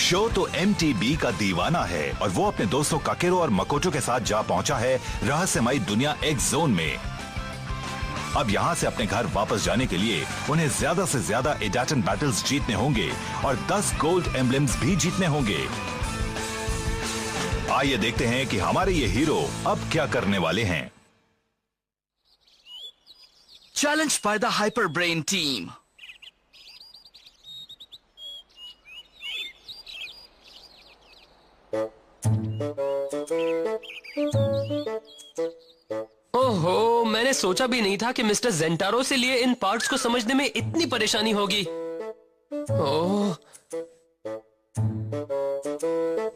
Show तो MTB का दीवाना है और वो अपने दोस्तों काकेरो और मकोटो के साथ जा पहुंचा है रहस्यमयी दुनिया एक्स जोन में। अब यहाँ से अपने घर वापस जाने के लिए उन्हें ज्यादा से ज्यादा एडाटन बैटल्स जीतने होंगे और 10 गोल्ड एम्बलम्स भी जीतने होंगे। आइए देखते हैं कि हमारे ये हीरो अब क्या करने वाले हैं। Challenged by the Hyper Brain team. ओहो, मैंने सोचा भी नहीं था कि मिस्टर जेंटारो से लिए इन पार्ट्स को समझने में इतनी परेशानी होगी। ओह,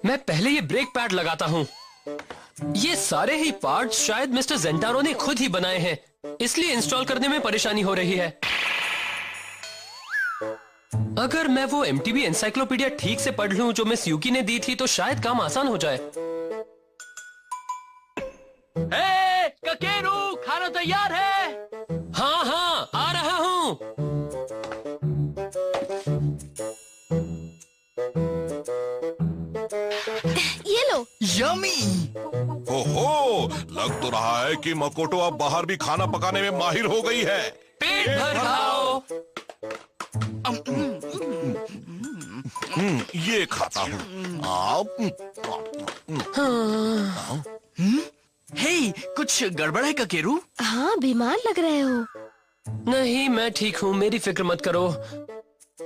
मैं पहले ये ब्रेक पैड लगाता हूँ। ये सारे ही पार्ट्स शायद मिस्टर जेंटारो ने खुद ही बनाए हैं, इसलिए इंस्टॉल करने में परेशानी हो रही है। अगर मैं वो MTB एनसाइक्लोपीडिया ठीक से पढ़ लूं जो मिस यूकी ने दी थी तो शायद काम आसान हो जाए। ककेरू, खाना तैयार है? हाँ हाँ, आ रहा हूँ। ये लो। यमी। ओहो, लग तो रहा है कि मकोटो अब बाहर भी खाना पकाने में माहिर हो गई है। पेट भर खाओ। ये खाता हूँ। हे, कुछ गड़बड़ है ककेरू? हाँ, बीमार लग रहे हो। नहीं, मैं ठीक हूँ, मेरी फिक्र मत करो।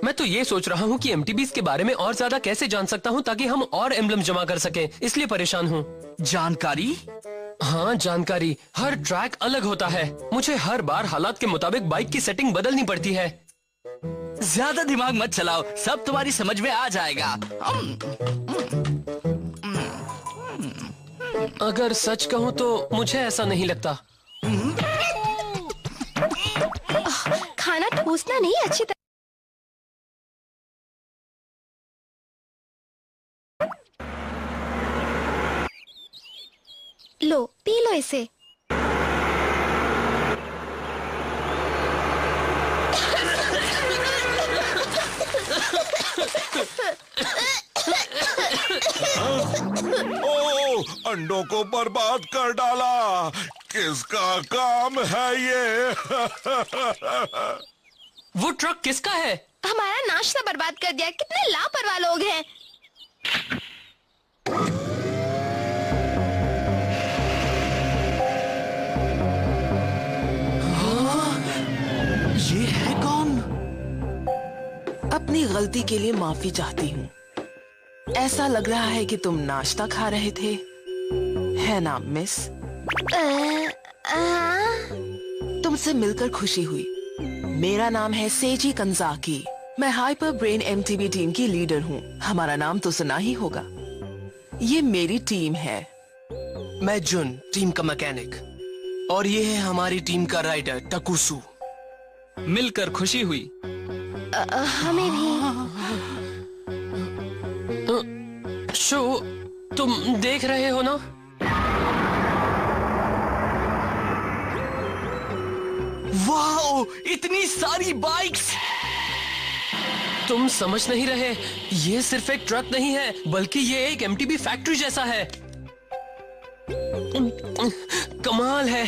मैं तो ये सोच रहा हूँ कि MTBs के बारे में और ज्यादा कैसे जान सकता हूँ ताकि हम और एम्बलम जमा कर सकें, इसलिए परेशान हूँ। जानकारी? हाँ, जानकारी। हर ट्रैक अलग होता है। मुझे हर बार हालात के मुताबिक बाइक की सेटिंग बदलनी पड़ती है। ज्यादा दिमाग मत चलाओ, सब तुम्हारी समझ में आ जाएगा। अगर सच कहूँ तो मुझे ऐसा नहीं लगता। खाना ठूसना नहीं, अच्छी तरह। लो, पी लो इसे। ओह, अंडों को बर्बाद कर डाला। किसका काम है ये? वो ट्रक किसका है? हमारा नाश्ता बर्बाद कर दिया। कितने लापरवाह लोग हैं। ये है कौन? अपनी गलती के लिए माफी चाहती हूँ। ऐसा लग रहा है कि तुम नाश्ता खा रहे थे, है ना मिस? तुमसे मिलकर खुशी हुई। मेरा नाम है सेजी कंजाकी। मैं हाइपर ब्रेन MTB टीम की लीडर हूँ। हमारा नाम तो सुना ही होगा। ये मेरी टीम है। मैं जुन, टीम का मैकेनिक, और ये है हमारी टीम का राइडर टकुसु। मिलकर खुशी हुई। हमें भी। शो, तुम देख रहे हो ना? वाओ, इतनी सारी बाइक्स! तुम समझ नहीं रहे, ये सिर्फ एक ट्रक नहीं है, बल्कि ये एक MTB फैक्ट्री जैसा है। कमाल है।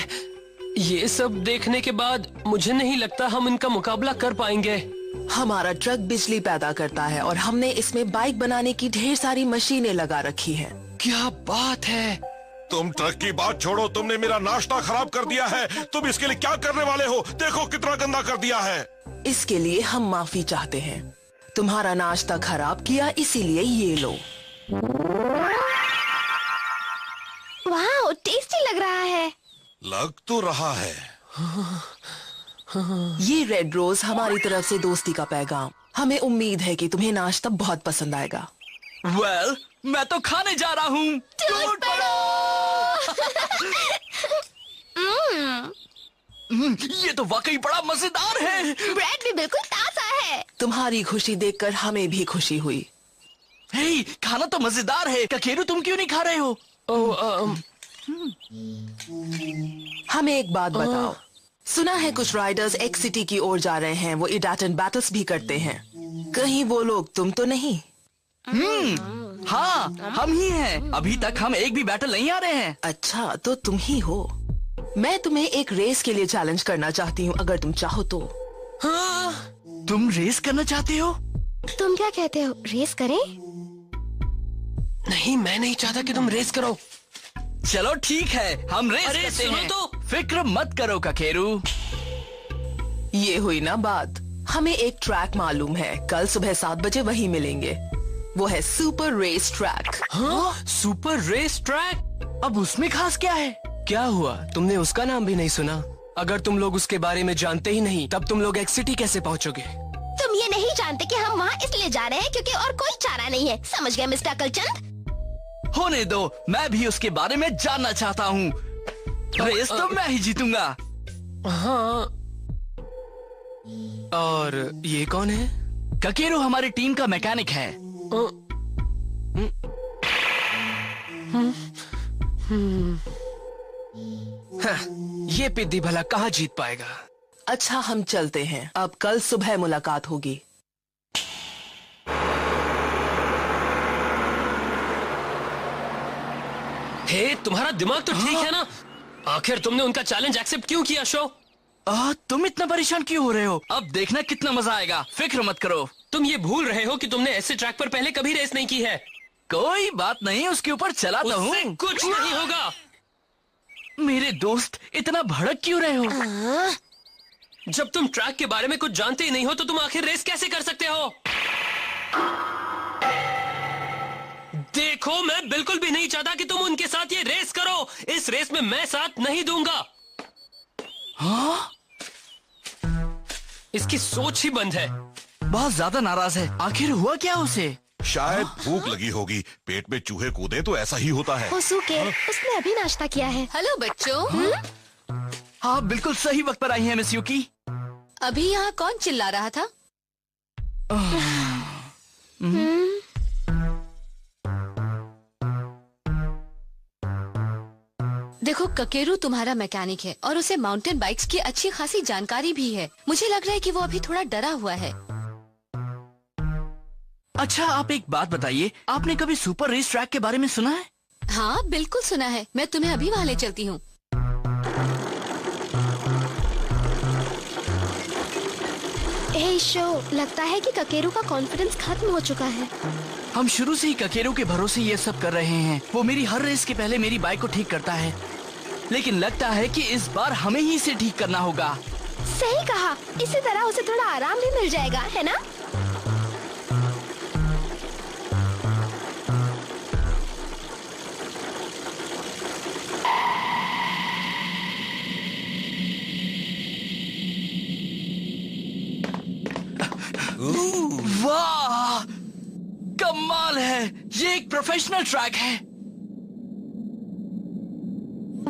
ये सब देखने के बाद मुझे नहीं लगता हम इनका मुकाबला कर पाएंगे। हमारा ट्रक बिजली पैदा करता है और हमने इसमें बाइक बनाने की ढेर सारी मशीनें लगा रखी हैं। क्या बात है। तुम ट्रक की बात छोड़ो, तुमने मेरा नाश्ता खराब कर दिया है। तुम इसके लिए क्या करने वाले हो? देखो कितना गंदा कर दिया है। इसके लिए हम माफी चाहते हैं। तुम्हारा नाश्ता खराब किया, इसीलिए ये लो। वाह, टेस्टी लग रहा है। लग तो रहा है। ये रेड रोज हमारी तरफ से दोस्ती का पैगाम। हमें उम्मीद है कि तुम्हें नाश्ता बहुत पसंद आएगा। वेल, मैं तो खाने जा रहा हूँ। टूट पड़ो! ये तो वाकई बड़ा मजेदार है। ब्रेड भी बिल्कुल ताजा है। तुम्हारी खुशी देखकर हमें भी खुशी हुई। हे, खाना तो मजेदार है। ककेरू, तुम क्यों नहीं खा रहे हो? हमें एक बात बताओ। सुना है कुछ राइडर्स एक्स सिटी की ओर जा रहे हैं। वो इडाटन बैटल्स भी करते हैं। कहीं वो लोग तुम तो नहीं? हाँ, हम ही हैं। अभी तक हम एक भी बैटल नहीं आ रहे हैं। अच्छा, तो तुम ही हो। मैं तुम्हें एक रेस के लिए चैलेंज करना चाहती हूँ, अगर तुम चाहो तो। हाँ, तुम रेस करना चाहते हो? तुम क्या कहते हो, रेस करें? नहीं, मैं नहीं चाहता कि तुम रेस करो। चलो ठीक है, हम रेस अरे, करते सुनो हैं। तो। फिक्र मत करो ककेरू। ये हुई ना बात। हमें एक ट्रैक मालूम है, कल सुबह 7 बजे वहीं मिलेंगे। वो है सुपर रेस ट्रैक। हाँ, सुपर रेस ट्रैक। अब उसमें खास क्या है? क्या हुआ, तुमने उसका नाम भी नहीं सुना? अगर तुम लोग उसके बारे में जानते ही नहीं, तब तुम लोग एक्स सिटी कैसे पहुंचोगे? तुम ये नहीं जानते कि हम वहाँ इसलिए जा रहे हैं क्योंकि और कोई चारा नहीं है, समझ गए मिस्टर अकलचंद? होने दो, मैं भी उसके बारे में जानना चाहता हूँ। रेस तो मैं ही जीतूंगा। हाँ। और ये कौन है? ककेरू हमारी टीम का मैकेनिक है। हाँ, ये पिद्दी भला कहाँ जीत पाएगा? अच्छा, हम चलते हैं। अब कल सुबह मुलाकात होगी। हे, तुम्हारा दिमाग तो ठीक है ना? आखिर तुमने उनका चैलेंज एक्सेप्ट क्यों किया शो? तुम इतना परेशान क्यों हो रहे हो? अब देखना कितना मजा आएगा। फिक्र मत करो। तुम ये भूल रहे हो कि तुमने ऐसे ट्रैक पर पहले कभी रेस नहीं की है। कोई बात नहीं, उसके ऊपर चलाता उससे हूँ। कुछ नहीं होगा। मेरे दोस्त, इतना भड़क क्यों रहे हो? जब तुम ट्रैक के बारे में कुछ जानते ही नहीं हो तो तुम आखिर रेस कैसे कर सकते हो? देखो, मैं बिल्कुल भी नहीं चाहता कि तुम उनके साथ ये रेस करो। इस रेस में मैं साथ नहीं दूंगा। हाँ? इसकी सोच ही बंद है। बहुत ज्यादा नाराज है। आखिर हुआ क्या उसे? शायद भूख लगी होगी। पेट में चूहे कूदे तो ऐसा ही होता है। वो सूखे, उसने अभी नाश्ता किया है। हेलो बच्चों। हाँ, बिल्कुल सही वक्त पर आई हैं मिस युकी। अभी यहाँ कौन चिल्ला रहा था? देखो, ककेरू तुम्हारा मैकेनिक है और उसे माउंटेन बाइक्स की अच्छी खासी जानकारी भी है। मुझे लग रहा है कि वो अभी थोड़ा डरा हुआ है। अच्छा, आप एक बात बताइए, आपने कभी सुपर रेस ट्रैक के बारे में सुना है? हाँ, बिल्कुल सुना है। मैं तुम्हें अभी वहाँ ले चलती हूँ। हे शो, लगता है कि ककेरू का कॉन्फिडेंस खत्म हो चुका है। हम शुरू से ही ककेरू के भरोसे ये सब कर रहे हैं। वो मेरी हर रेस के पहले मेरी बाइक को ठीक करता है, लेकिन लगता है कि इस बार हमें ही इसे ठीक करना होगा। सही कहा, इसी तरह उसे थोड़ा आराम भी मिल जाएगा, है ना? वाह, कमाल है। ये एक प्रोफेशनल ट्रैक है।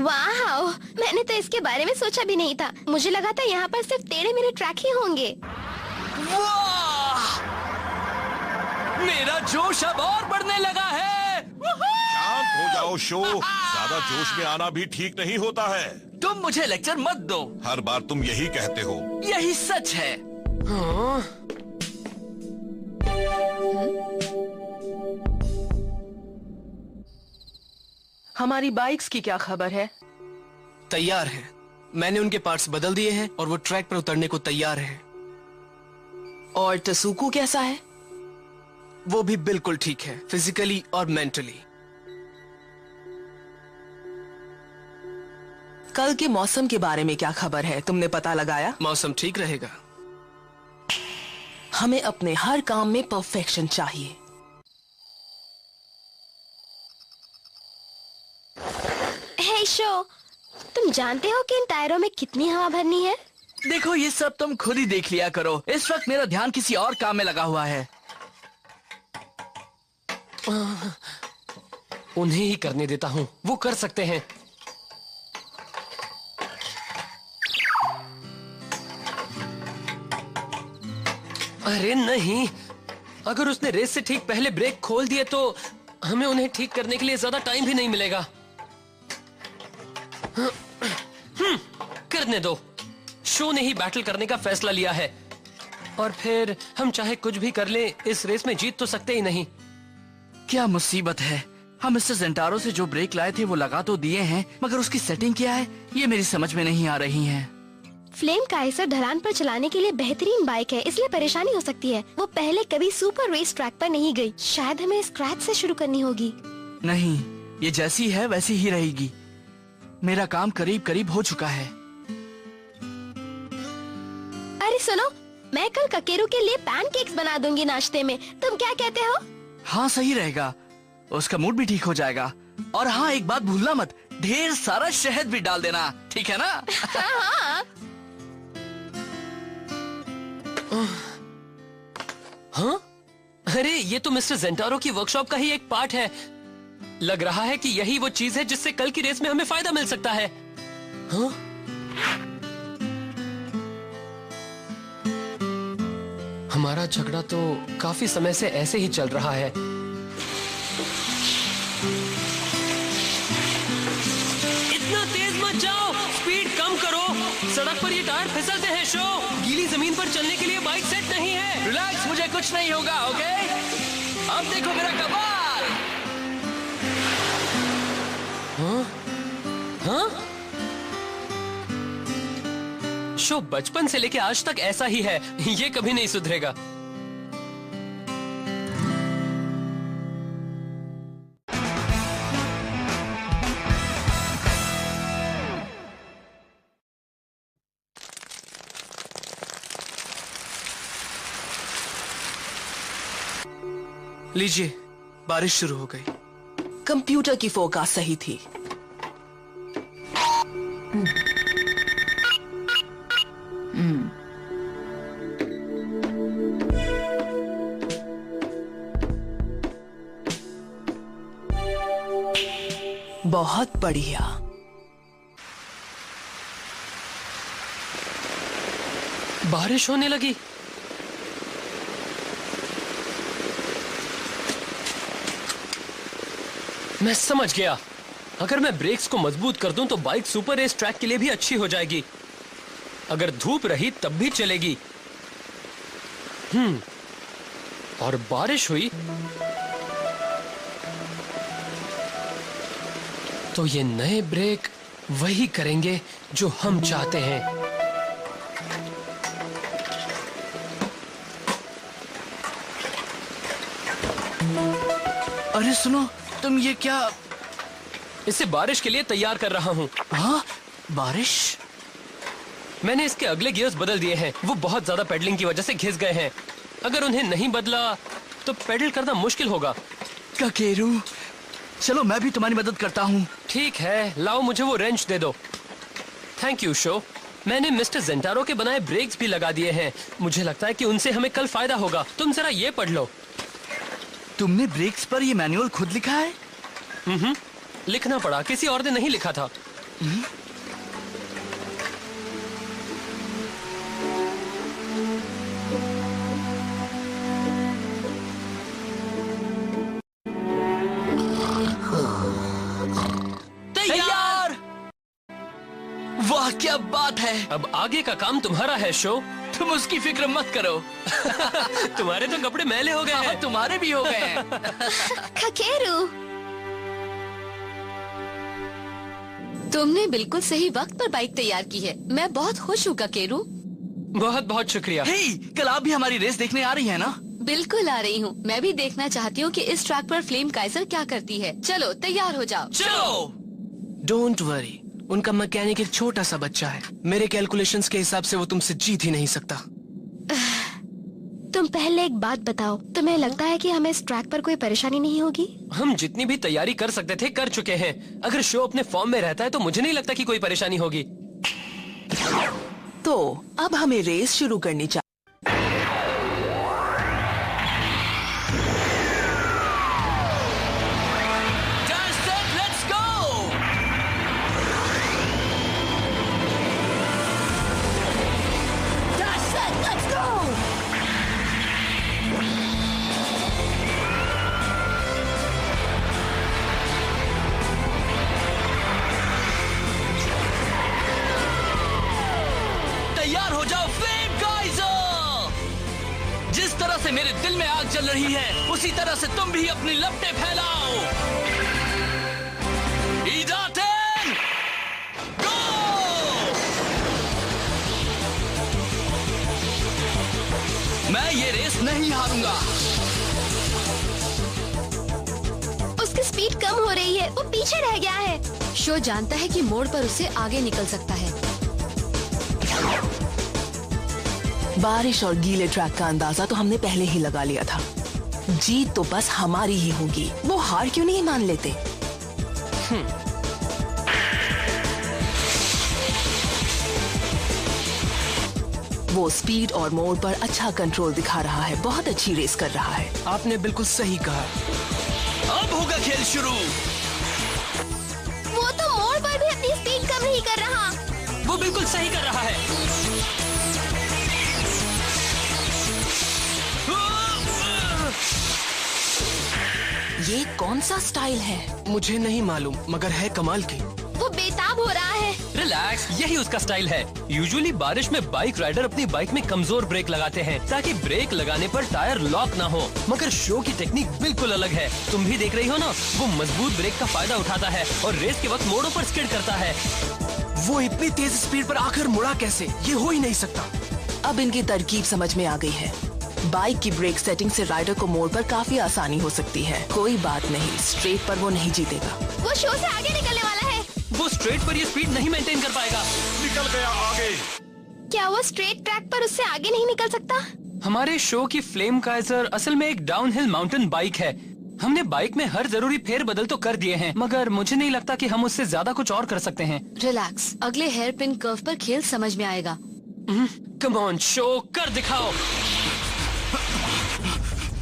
वाह, मैंने तो इसके बारे में सोचा भी नहीं था। मुझे लगा था यहाँ पर सिर्फ टेढ़े मेढ़े ट्रैक ही होंगे। वाह, मेरा जोश अब और बढ़ने लगा है। शांत हो जाओ शो। ज्यादा जोश में आना भी ठीक नहीं होता है। तुम मुझे लेक्चर मत दो। हर बार तुम यही कहते हो। यही सच है। हाँ? हमारी बाइक्स की क्या खबर है? तैयार है। मैंने उनके पार्ट्स बदल दिए हैं और वो ट्रैक पर उतरने को तैयार है। और तसुकु कैसा है? वो भी बिल्कुल ठीक है, फिजिकली और मेंटली। कल के मौसम के बारे में क्या खबर है? तुमने पता लगाया? मौसम ठीक रहेगा। हमें अपने हर काम में परफेक्शन चाहिए। हे शो, तुम जानते हो कि इन टायरों में कितनी हवा भरनी है? देखो, ये सब तुम खुद ही देख लिया करो। इस वक्त मेरा ध्यान किसी और काम में लगा हुआ है। उन्हें ही करने देता हूँ, वो कर सकते हैं। अरे नहीं, अगर उसने रेस से ठीक पहले ब्रेक खोल दिए तो हमें उन्हें ठीक करने के लिए ज्यादा टाइम भी नहीं मिलेगा। करने दो। शो ने ही बैटल करने का फैसला लिया है और फिर हम चाहे कुछ भी कर लें, इस रेस में जीत तो सकते ही नहीं। क्या मुसीबत है। हम मिस्टर जेंटारो से जो ब्रेक लाए थे वो लगा तो दिए हैं, मगर उसकी सेटिंग क्या है ये मेरी समझ में नहीं आ रही है। फ्लेम काइजर ढलान पर चलाने के लिए बेहतरीन बाइक है, इसलिए परेशानी हो सकती है। वो पहले कभी सुपर रेस ट्रैक पर नहीं गई। शायद हमें स्क्रैच से शुरू करनी होगी। नहीं, ये जैसी है वैसी ही रहेगी। मेरा काम करीब करीब हो चुका है। अरे सुनो, मैं कल ककेरू के लिए पैनकेक्स बना दूंगी नाश्ते में। तुम क्या कहते हो? हाँ सही रहेगा, उसका मूड भी ठीक हो जाएगा। और हाँ, एक बात भूलना मत, ढेर सारा शहद भी डाल देना, ठीक है ना? हाँ? अरे ये तो मिस्टर जेंटारो की वर्कशॉप का ही एक पार्ट है। लग रहा है कि यही वो चीज है जिससे कल की रेस में हमें फायदा मिल सकता है। हाँ? हमारा झगड़ा तो काफी समय से ऐसे ही चल रहा है। इतना तेज मत जाओ, स्पीड कम करो। सड़क पर ये टायर फिसलते हैं शो। गीली जमीन पर चलने के लिए बाइक सेट नहीं है। रिलैक्स, मुझे कुछ नहीं होगा, ओके? अब देखो मेरा कमाल। हाँ? हाँ? शो बचपन से लेके आज तक ऐसा ही है, ये कभी नहीं सुधरेगा। लीजिए, बारिश शुरू हो गई। कंप्यूटर की फोरकास्ट सही थी। बहुत बढ़िया। बारिश होने लगी। मैं समझ गया। अगर मैं ब्रेक्स को मजबूत कर दूं तो बाइक सुपर रेस ट्रैक के लिए भी अच्छी हो जाएगी। अगर धूप रही तब भी चलेगी। और बारिश हुई तो ये नए ब्रेक वही करेंगे जो हम चाहते हैं। अरे सुनो, तुम ये क्या? इसे बारिश के लिए तैयार कर रहा हूँ। हाँ, बारिश? मैंने इसके अगले गियर्स बदल दिए हैं। वो बहुत ज्यादा पेडलिंग की वजह से घिस गए हैं। अगर उन्हें नहीं बदला तो पेडल करना मुश्किल होगा। ककेरू, चलो मैं भी तुम्हारी मदद करता हूँ। ठीक है, लाओ मुझे वो रेंच दे दो। Thank you show. मैंने मिस्टर जेंटारो के बनाए ब्रेक्स भी लगा दिए हैं। मुझे लगता है कि उनसे हमें कल फायदा होगा। तुम जरा ये पढ़ लो। तुमने ब्रेक्स पर ये मैनुअल खुद लिखा है? लिखना पड़ा, किसी और ने नहीं लिखा था। तैयार! वाह क्या बात है! अब आगे का काम तुम्हारा है शो। तुम उसकी फिक्र मत करो। तुम्हारे तो कपड़े मैले हो गए हैं। तुम्हारे भी हो गए हैं। ककेरू, तुमने बिल्कुल सही वक्त पर बाइक तैयार की है। मैं बहुत खुश हूँ ककेरू। बहुत बहुत शुक्रिया। हे, कल आप भी हमारी रेस देखने आ रही है ना? बिल्कुल आ रही हूँ। मैं भी देखना चाहती हूँ कि इस ट्रैक पर फ्लेम काइजर क्या करती है। चलो तैयार हो जाओ। चलो। डोंट वरी, उनका मैकेनिक एक छोटा सा बच्चा है। मेरे कैलकुलेशंस के हिसाब से वो तुमसे जीत ही नहीं सकता। तुम पहले एक बात बताओ, तुम्हें लगता है कि हमें इस ट्रैक पर कोई परेशानी नहीं होगी? हम जितनी भी तैयारी कर सकते थे कर चुके हैं। अगर शो अपने फॉर्म में रहता है तो मुझे नहीं लगता कि कोई परेशानी होगी। तो अब हमें रेस शुरू करनी चाहिए। तैयार हो जाओ फ्लेम काइजर! दिल में आग जल रही है, उसी तरह से तुम भी अपनी लपटें फैलाओ। ईदाटेन, गो! मैं ये रेस नहीं हारूंगा। उसकी स्पीड कम हो रही है, वो पीछे रह गया है। शो जानता है कि मोड़ पर उससे आगे निकल सकता है। बारिश और गीले ट्रैक का अंदाजा तो हमने पहले ही लगा लिया था। जीत तो बस हमारी ही होगी। वो हार क्यों नहीं मान लेते? वो स्पीड और मोड़ पर अच्छा कंट्रोल दिखा रहा है, बहुत अच्छी रेस कर रहा है। आपने बिल्कुल सही कहा। अब होगा खेल शुरू। वो तो मोड़ पर भी अपनी स्पीड कम नहीं कर रहा। वो बिल्कुल सही कर रहा है। ये कौन सा स्टाइल है? मुझे नहीं मालूम, मगर है कमाल की। वो बेताब हो रहा है। रिलैक्स, यही उसका स्टाइल है। यूजुअली बारिश में बाइक राइडर अपनी बाइक में कमजोर ब्रेक लगाते हैं ताकि ब्रेक लगाने पर टायर लॉक ना हो, मगर शो की टेक्निक बिल्कुल अलग है। तुम भी देख रही हो ना, वो मजबूत ब्रेक का फायदा उठाता है और रेस के वक्त मोड़ों पर स्किड करता है। वो इतनी तेज स्पीड पर आखिर मुड़ा कैसे? ये हो ही नहीं सकता। अब इनकी तरकीब समझ में आ गई है। बाइक की ब्रेक सेटिंग से राइडर को मोड़ पर काफी आसानी हो सकती है। कोई बात नहीं, स्ट्रेट पर वो नहीं जीतेगा। वो शो से आगे निकलने वाला है। वो स्ट्रेट पर ये स्पीड नहीं मेंटेन कर पाएगा। निकल गया आगे। क्या वो स्ट्रेट ट्रैक पर उससे आगे नहीं निकल सकता? हमारे शो की फ्लेम काइजर असल में एक डाउनहिल माउंटेन बाइक है। हमने बाइक में हर जरूरी फेर बदल तो कर दिए हैं, मगर मुझे नहीं लगता कि हम उससे ज्यादा कुछ और कर सकते हैं। रिलैक्स, अगले हेयर पिन कर्व पर खेल समझ में आएगा। कम ऑन शो, कर दिखाओ।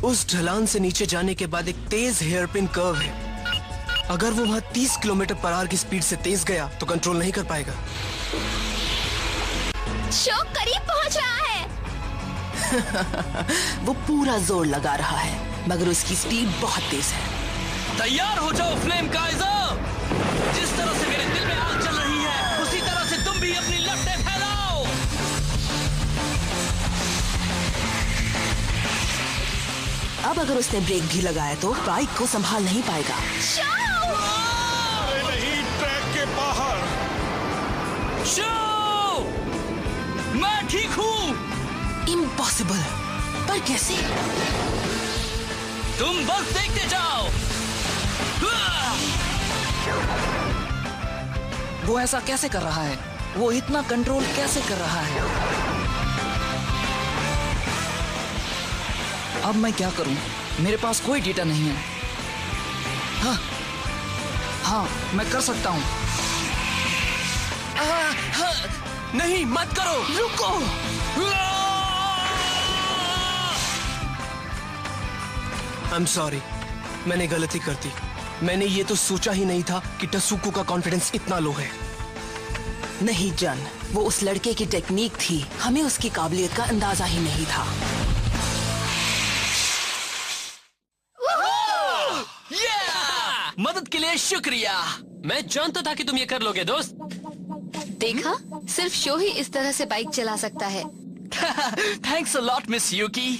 उस ढलान से नीचे जाने के बाद एक तेज हेयर पिन कर्व है। अगर वो वहाँ 30 किलोमीटर पर आवर की स्पीड से तेज गया तो कंट्रोल नहीं कर पाएगा। शो करीब पहुंच रहा है। वो पूरा जोर लगा रहा है, मगर उसकी स्पीड बहुत तेज है। तैयार हो जाओ फ्लेम काइजर। जिस तरह से मेरे दिल में आग जल रही है, उसी तरह से तुम भी अपनी लपटें फैलाओ। अब अगर उसने ब्रेक भी लगाया तो बाइक को संभाल नहीं पाएगा। अरे नहीं, ट्रैक के बाहर। शो, मैं ठीक हूँ। इम्पॉसिबल, पर कैसे? तुम बस देखते जाओ। वो ऐसा कैसे कर रहा है? वो इतना कंट्रोल कैसे कर रहा है? अब मैं क्या करूं? मेरे पास कोई डेटा नहीं है। हाँ, मैं कर सकता हूं। नहीं, मत करो, रुको। I'm sorry, मैंने गलती कर दी। मैंने ये तो सोचा ही नहीं था कि टसुको का कॉन्फिडेंस इतना लो है। नहीं जन, वो उस लड़के की टेक्निक थी, हमें उसकी काबिलियत का अंदाजा ही नहीं था। मदद के लिए शुक्रिया। मैं जानता था कि तुम ये कर लोगे दोस्त। देखा, सिर्फ शो ही इस तरह से बाइक चला सकता है। Thanks a lot miss Yuki.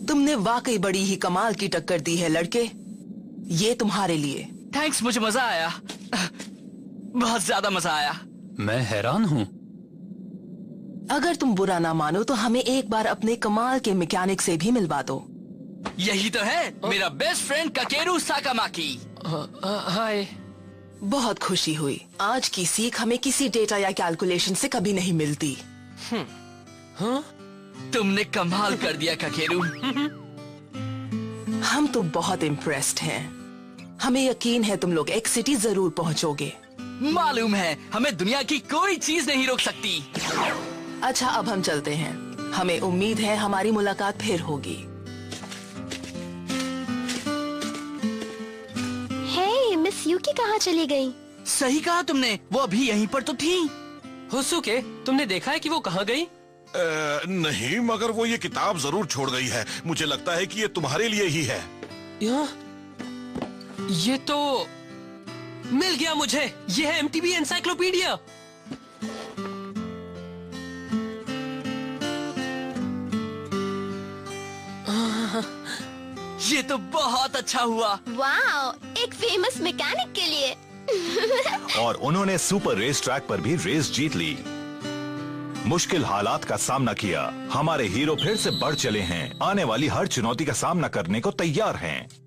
तुमने वाकई बड़ी ही कमाल की टक्कर दी है लड़के। ये तुम्हारे लिए। थैंक्स, मुझे मजा आया। बहुत ज्यादा मजा आया। मैं हैरान हूँ। अगर तुम बुरा ना मानो तो हमें एक बार अपने कमाल के मैकेनिक से भी मिलवा दो। यही तो है मेरा बेस्ट फ्रेंड काकेरू साकामाकी। हाय। बहुत खुशी हुई। आज की सीख हमें किसी डेटा या कैलकुलेशन से कभी नहीं मिलती। हाँ? तुमने कमाल कर दिया काकेरू। हम तो बहुत इम्प्रेस्ड हैं। हमें यकीन है तुम लोग एक सिटी जरूर पहुंचोगे। मालूम है, हमें दुनिया की कोई चीज नहीं रोक सकती। अच्छा, अब हम चलते हैं। हमें उम्मीद है हमारी मुलाकात फिर होगी। हे, मिस यूकी कहाँ चली गई? सही कहा तुमने, वो अभी यहीं पर तो थी। हुसुके, तुमने देखा है कि वो कहाँ गई? नहीं, मगर वो ये किताब जरूर छोड़ गई है। मुझे लगता है कि ये तुम्हारे लिए ही है। ये तो मिल गया मुझे। ये है एमटीबी एनसाइक्लोपीडिया। ये तो बहुत अच्छा हुआ। वाओ, एक फेमस मैकेनिक के लिए। और उन्होंने सुपर रेस ट्रैक पर भी रेस जीत ली। मुश्किल हालात का सामना किया। हमारे हीरो फिर से बढ़ चले हैं, आने वाली हर चुनौती का सामना करने को तैयार हैं।